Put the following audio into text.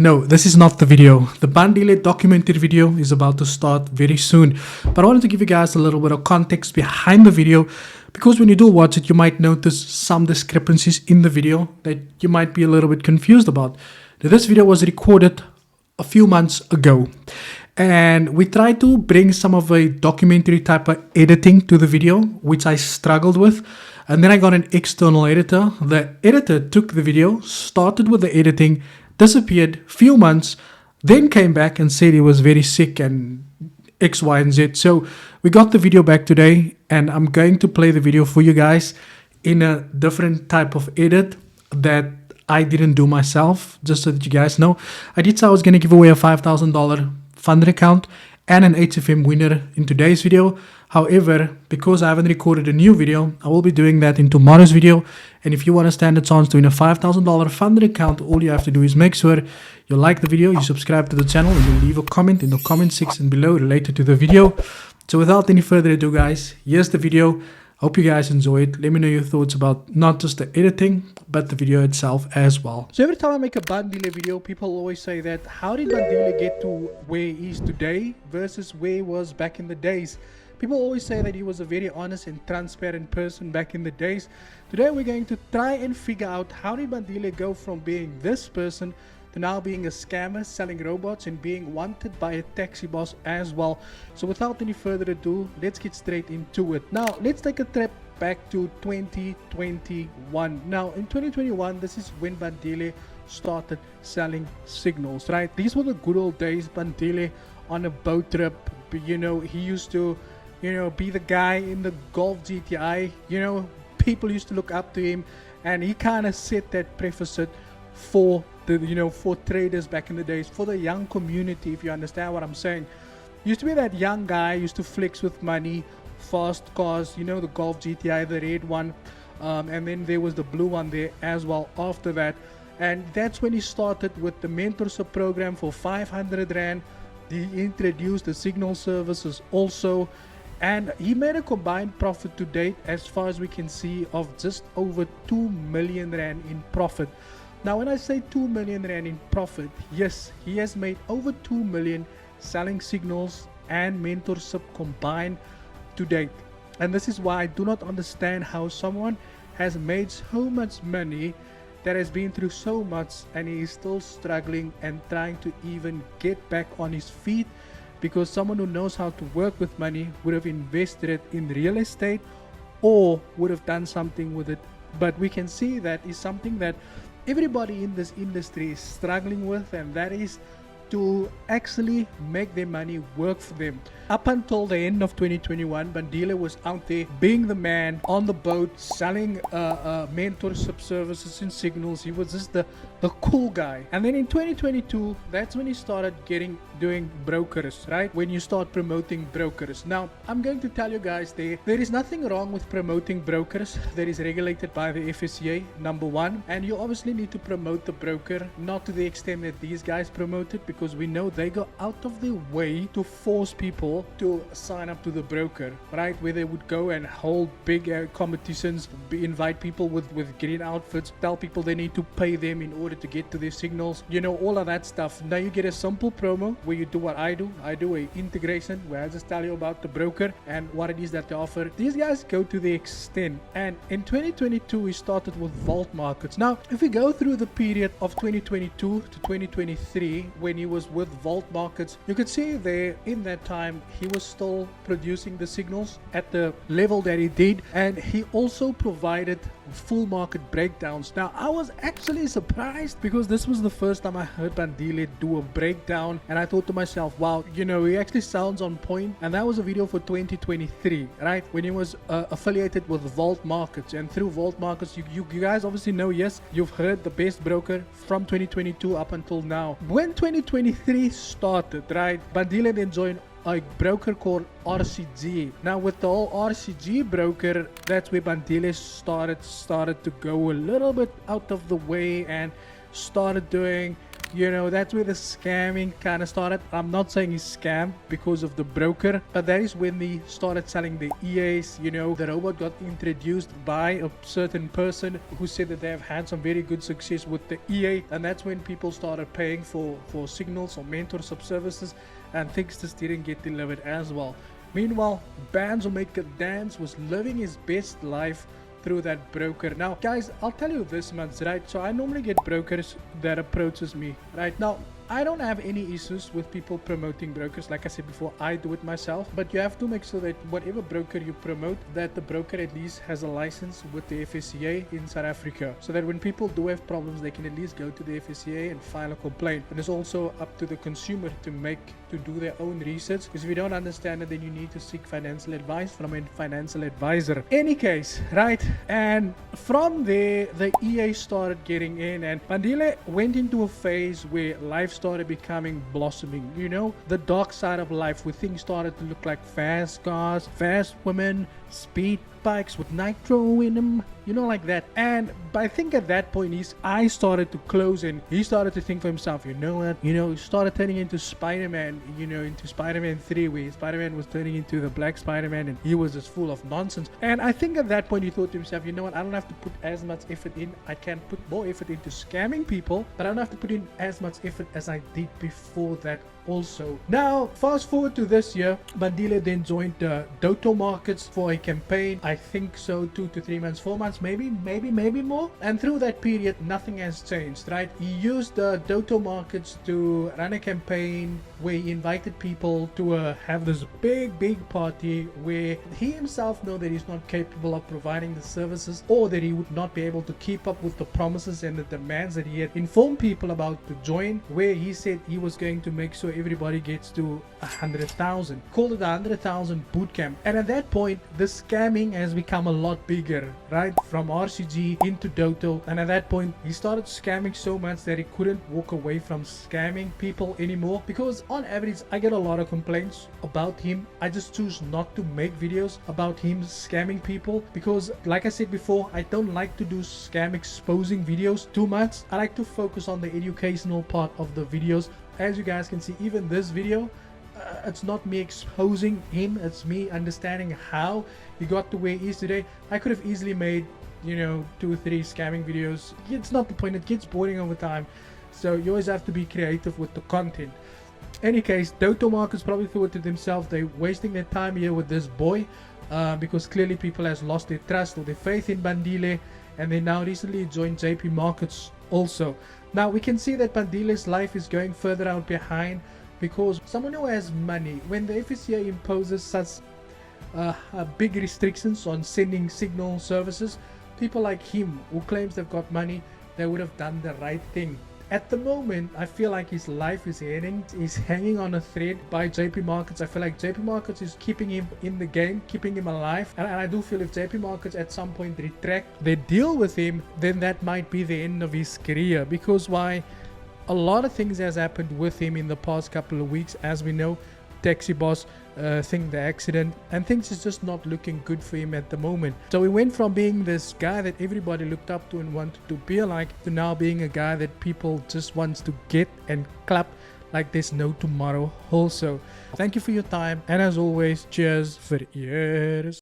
No, this is not the video. The Bandile documentary video is about to start very soon. But I wanted to give you guys a little bit of context behind the video, because when you do watch it, you might notice some discrepancies in the video that you might be a little bit confused about. Now, this video was recorded a few months ago, and we tried to bring some of a documentary type of editing to the video, which I struggled with. And then I got an external editor. The editor took the video, started with the editing, disappeared few months, then came back and said he was very sick and X, Y, and Z. So we got the video back today, and I'm going to play the video for you guys in a different type of edit that I didn't do myself, just so that you guys know. I did say I was going to give away a $5,000 funder account and an HFM winner in today's video. However, because I haven't recorded a new video, I will be doing that in tomorrow's video. And if you want to stand a chance to win a $5,000 funder account, all you have to do is make sure you like the video, you subscribe to the channel, and you leave a comment in the comment section below related to the video. So without any further ado, guys, here's the video. Hope you guys enjoy it. Let me know your thoughts about not just the editing, but the video itself as well. So every time I make a Bandile video, people always say that, how did Bandile get to where he is today versus where he was back in the days? People always say that he was a very honest and transparent person back in the days. Today we're going to try and figure out, how did Bandile go from being this person to now being a scammer, selling robots, and being wanted by a taxi boss as well. So without any further ado, let's get straight into it. Now let's take a trip back to 2021. Now in 2021, this is when Bandile started selling signals, right? These were the good old days. Bandile on a boat trip, you know, he used to, you know, be the guy in the Golf GTI. You know, people used to look up to him, and he kind of set that preface for the, you know, for traders back in the days, for the young community, if you understand what I'm saying. Used to be that young guy, used to flex with money, fast cars, you know, the Golf GTI, the red one, and then there was the blue one there as well after that. And that's when he started with the mentorship program for 500 Rand. He introduced the signal services also, and he made a combined profit to date, as far as we can see, of just over 2 million Rand in profit. Now when I say 2 million Rand in profit, yes, he has made over 2 million selling signals and mentorship combined to date. And this is why I do not understand how someone has made so much money, that has been through so much, and he is still struggling and trying to even get back on his feet, because someone who knows how to work with money would have invested it in real estate or would have done something with it. But we can see that is something that everybody in this industry is struggling with, and that is to actually make their money work for them. Up until the end of 2021, Bandile was out there being the man on the boat, selling mentorship services and signals. He was just the cool guy. And then in 2022, that's when he started doing brokers, right? When you start promoting brokers. Now, I'm going to tell you guys there is nothing wrong with promoting brokers that is regulated by the FSCA, number one. And you obviously need to promote the broker, not to the extent that these guys promote it, because we know they go out of their way to force people to sign up to the broker, right? Where they would go and hold big competitions, invite people with green outfits, tell people they need to pay them in order to get to their signals, you know, all of that stuff. Now you get a simple promo where you do what I do. I do a integration where I just tell you about the broker and what it is that they offer. These guys go to the extent. And in 2022, we started with Vault Markets. Now, if we go through the period of 2022 to 2023, when he was with Vault Markets, you could see there in that time he was still producing the signals at the level that he did, and he also provided full market breakdowns. Now I was actually surprised, because this was the first time I heard Bandile do a breakdown, and I thought to myself, wow, you know, he actually sounds on point. And that was a video for 2023, right, when he was affiliated with Vault Markets. And through Vault Markets, you guys obviously know, yes, you've heard the best broker from 2022 up until now. When 2023 started, right, Bandile then joined a broker called RCG. Now with the whole RCG broker, that's where Bandile started to go a little bit out of the way and started doing that's where the scamming kind of started. I'm not saying he's scammed because of the broker, but that is when they started selling the EAs. The robot got introduced by a certain person who said that they have had some very good success with the EA, and that's when people started paying for signals or mentorship services, and things just didn't get delivered as well. Meanwhile, Bands will Make a Dance was living his best life through that broker. Now guys, I'll tell you this much, right? So I normally get brokers that approaches me, right? Now I don't have any issues with people promoting brokers. Like I said before, I do it myself, but you have to make sure that whatever broker you promote, that the broker at least has a license with the FSCA in South Africa, so that when people do have problems, they can at least go to the FSCA and file a complaint. And it's also up to the consumer to do their own research, because if you don't understand it, then you need to seek financial advice from a financial advisor. Any case, right? And from there, the EA started getting in, and Bandile went into a phase where life started becoming blossoming. The dark side of life, where things started to look like fast cars, fast women, speed bikes with nitro in them, like that. And I think at that point his eyes started to close, and he started to think for himself, he started turning into Spider-Man, into Spider-Man 3, where Spider-Man was turning into the Black Spider-Man, and he was just full of nonsense. And I think at that point he thought to himself, I don't have to put as much effort in. I can put more effort into scamming people, but I don't have to put in as much effort as I did before that also. Now fast forward to this year, Bandile then joined Doto Markets for a campaign. I think so, 2 to 3 months, 4 months, maybe more. And through that period, nothing has changed, right? He used Doto Markets to run a campaign where he invited people to have this big party, where he himself know that he's not capable of providing the services, or that he would not be able to keep up with the promises and the demands that he had informed people about to join, where he said he was going to make sure everybody gets to 100,000. Called it 100,000 boot camp. And at that point, the scamming has become a lot bigger, right? From RCG into Doto. And at that point, he started scamming so much that he couldn't walk away from scamming people anymore, because on average I get a lot of complaints about him. I just choose not to make videos about him scamming people, because like I said before, I don't like to do scam exposing videos too much. I like to focus on the educational part of the videos. As you guys can see, even this video, it's not me exposing him, it's me understanding how he got to where he is today. I could have easily made 2 or 3 scamming videos. It's not the point, it gets boring over time, so you always have to be creative with the content. Any case, Doto Markets probably thought to themselves, they're wasting their time here with this boy, because clearly people has lost their trust or their faith in Bandile, and they now recently joined JP Markets also. Now we can see that Bandile's life is going further out behind, because someone who has money, when the FSCA imposes such big restrictions on sending signal services, people like him who claims they've got money, they would have done the right thing. At the moment, I feel like his life is hanging on a thread by JP Markets. I feel like JP Markets is keeping him in the game, keeping him alive. And I do feel if JP Markets at some point retract their deal with him, then that might be the end of his career. Because why? A lot of things has happened with him in the past couple of weeks. As we know, taxi boss thing, the accident, and things is just not looking good for him at the moment. So he went from being this guy that everybody looked up to and wanted to be like, to now being a guy that people just wants to get and clap like there's no tomorrow also. Thank you for your time, and as always, cheers for ears.